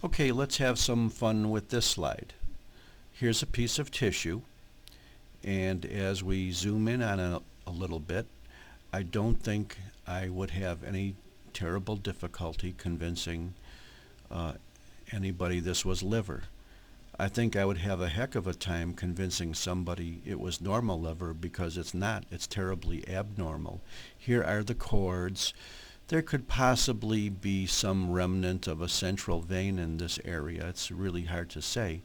Okay, let's have some fun with this slide. Here's a piece of tissue, and as we zoom in on it a little bit, I don't think I would have any terrible difficulty convincing uh, anybody this was liver. I think I would have a heck of a time convincing somebody it was normal liver because it's not. It's terribly abnormal. Here are the cords. There could possibly be some remnant of a central vein in this area. It's really hard to say.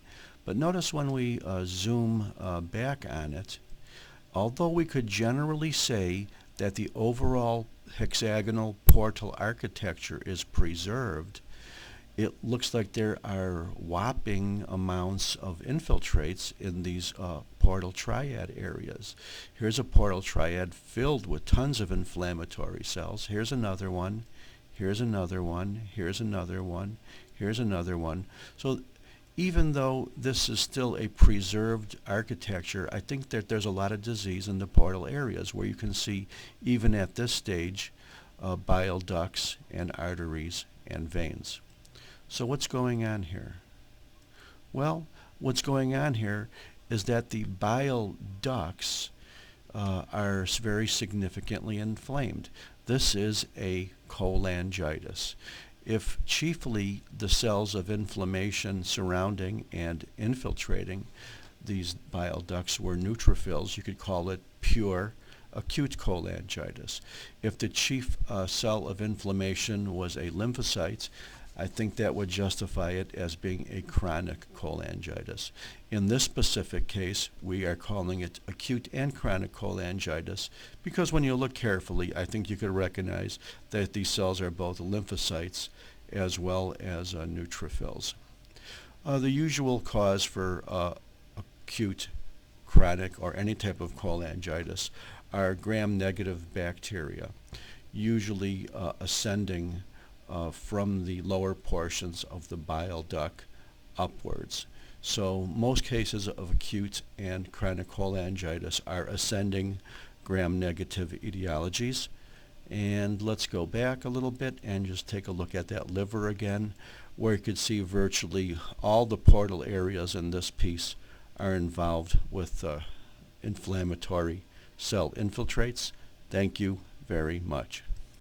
But notice when we zoom back on it, although we could generally say that the overall hexagonal portal architecture is preserved, it looks like there are whopping amounts of infiltrates in these portal triad areas. Here's a portal triad filled with tons of inflammatory cells. Here's another one. Here's another one. Here's another one. Here's another one. So even though this is still a preserved architecture, I think that there's a lot of disease in the portal areas where you can see, even at this stage, bile ducts and arteries and veins. So what's going on here? Well, what's going on here is that the bile ducts are very significantly inflamed. This is a cholangitis. If chiefly the cells of inflammation surrounding and infiltrating these bile ducts were neutrophils, you could call it pure acute cholangitis. If the chief cell of inflammation was a lymphocyte, I think that would justify it as being a chronic cholangitis. In this specific case, we are calling it acute and chronic cholangitis because when you look carefully, I think you could recognize that these cells are both lymphocytes as well as neutrophils. The usual cause for acute, chronic, or any type of cholangitis are gram-negative bacteria, usually ascending from the lower portions of the bile duct upwards. So most cases of acute and chronic cholangitis are ascending gram-negative etiologies. And let's go back a little bit and just take a look at that liver again, where you could see virtually all the portal areas in this piece are involved with inflammatory cell infiltrates. Thank you very much.